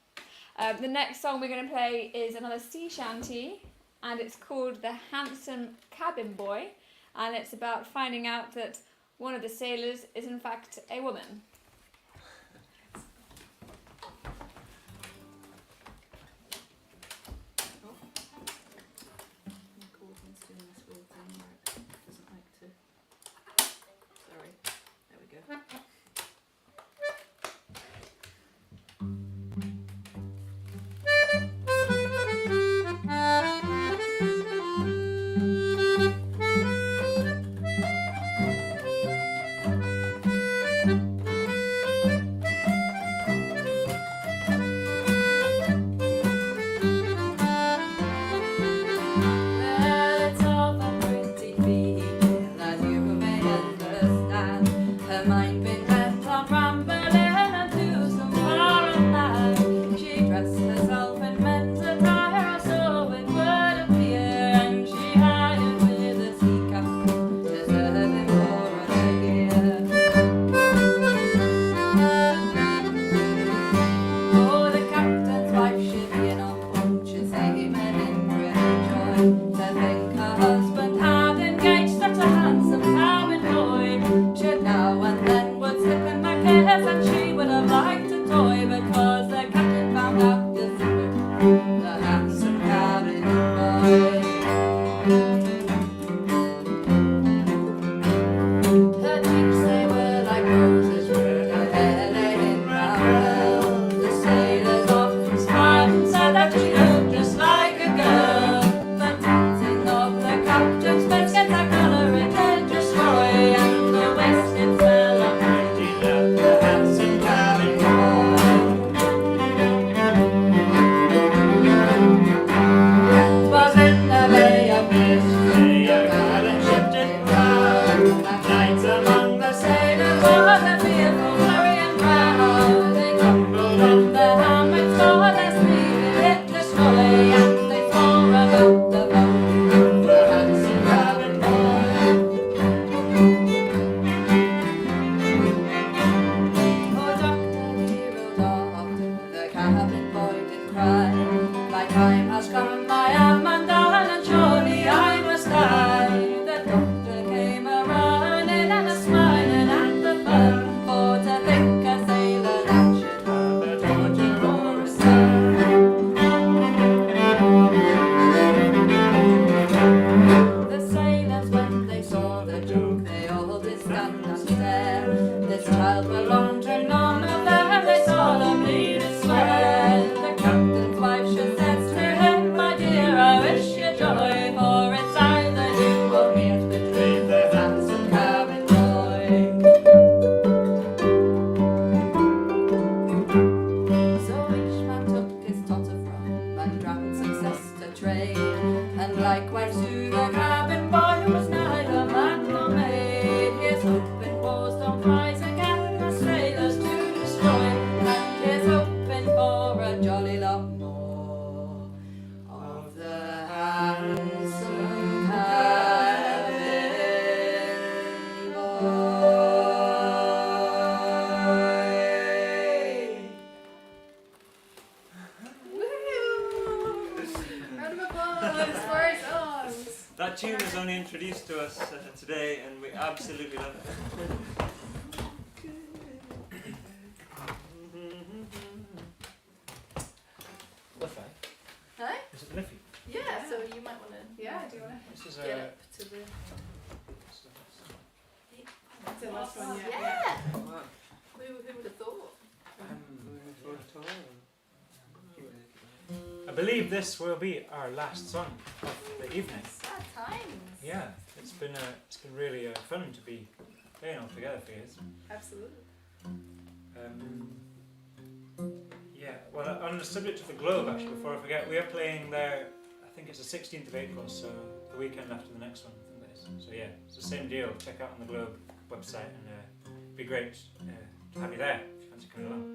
The next song we're going to play is another sea shanty, and it's called The Handsome Cabin Boy. And it's about finding out that one of the sailors is in fact a woman. Gordon's doing this weird thing where it doesn't like to. Sorry. There we go. And surely I must die. The doctor came a running and a Round of applause for our songs. That tune was only introduced to us today, and we absolutely love it. Liffey. Huh? Is it Liffey? Yeah, so you might want to Yeah, do you want This is get up to the. That's the last one, yeah. Yeah! Wow. Who would have thought? I believe this will be our last song of the evening. Sad times. Yeah, it's been really fun to be playing all together for you. Absolutely. Yeah, well, on the subject of the Globe, actually, before I forget, we are playing there, I think it's the 16th of April, so the weekend after the next one, I think that is. So yeah, it's the same deal. Check out on the Globe website, and it'd be great to have you there if you fancy coming along.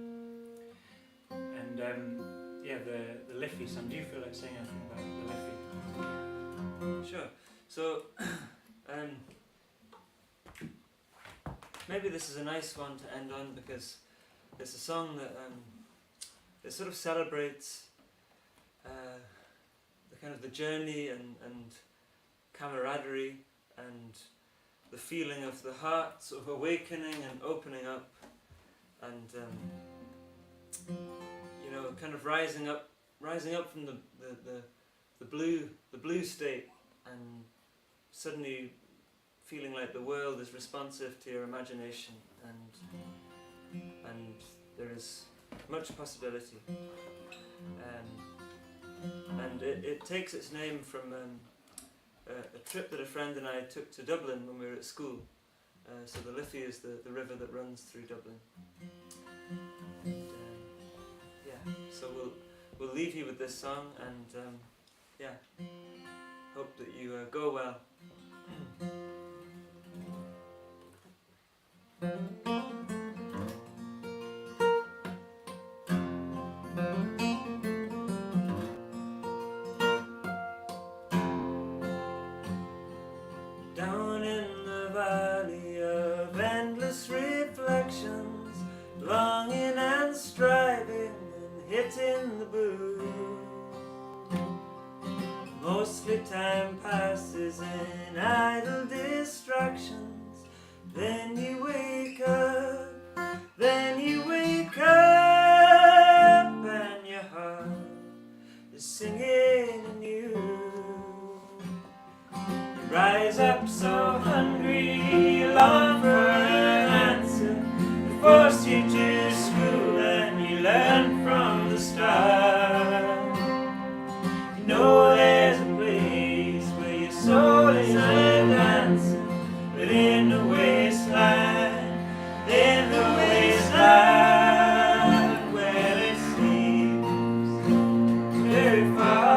And yeah, the Liffey song, do you feel like saying anything about the Liffey? Sure. So, maybe this is a nice one to end on because it's a song that it sort of celebrates the kind of the journey and camaraderie and the feeling of the heart sort of awakening and opening up and you know, kind of rising up from the blue state and suddenly feeling like the world is responsive to your imagination and there is much possibility. And it takes its name from a trip that a friend and I took to Dublin when we were at school. So the Liffey is the river that runs through Dublin. And, yeah, so we'll leave you with this song and yeah, hope that you go well. Down in the valley of endless reflections, longing and striving and hitting the booze. Mostly time passes in idle distractions. Then you wake up and your heart is singing anew. You rise up so hungry, long for an answer, they force you to school and you learn from the start. You know there's a place where your soul is a dancer, but in the wasteland, where it seems very far.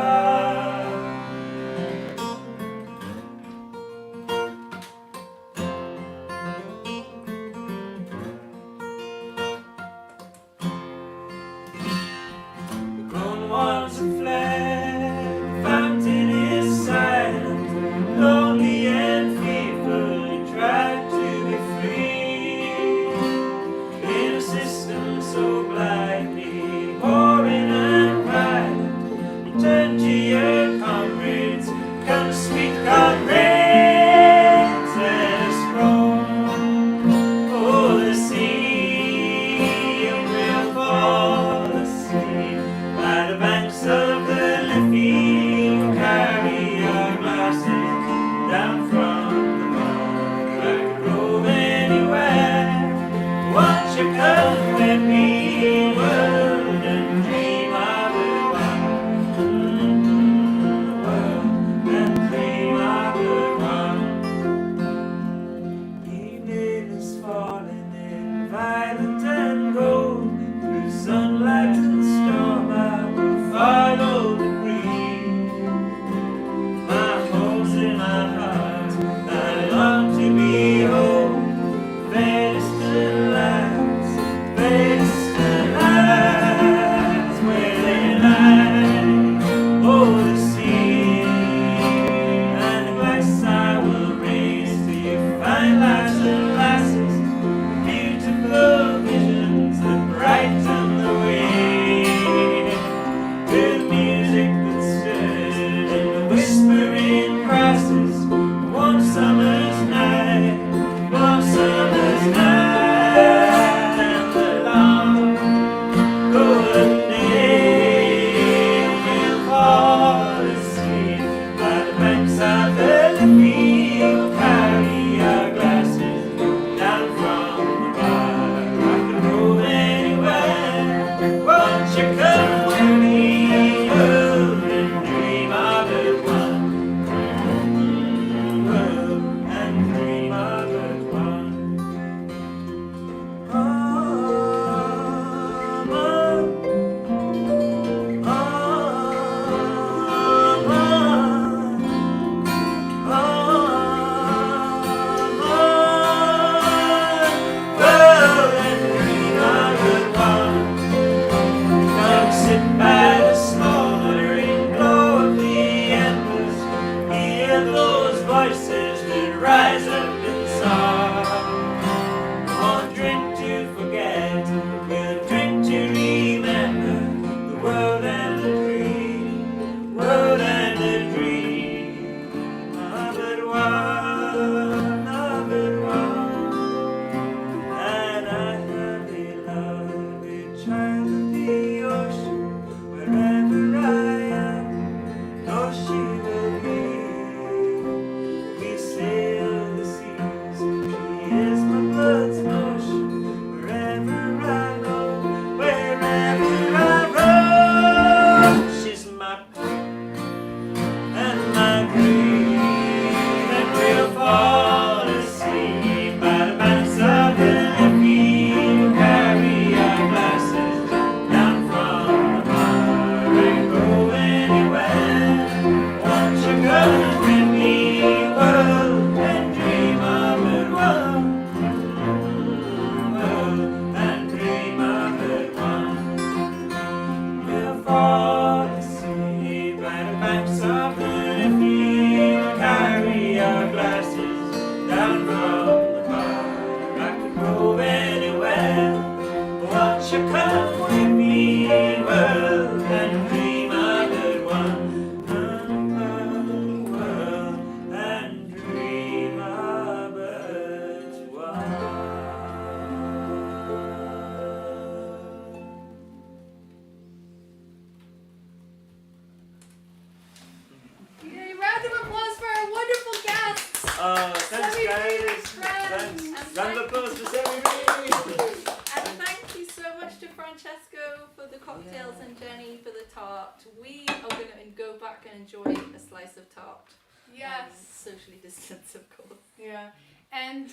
Round of applause for Semibreve! And thank you so much to Francesco for the cocktails and Jenny for the tart. We are going to go back and enjoy a slice of tart. Yes. Socially distanced, of course. Yeah. And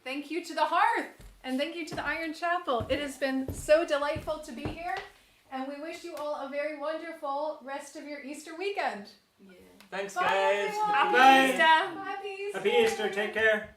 thank you to the Hearth. And thank you to the Iron Chapel. It has been so delightful to be here. And we wish you all a very wonderful rest of your Easter weekend. Yeah. Thanks, Bye, guys. everyone. Happy Goodbye. Easter. Happy Easter. Happy Easter. Take care.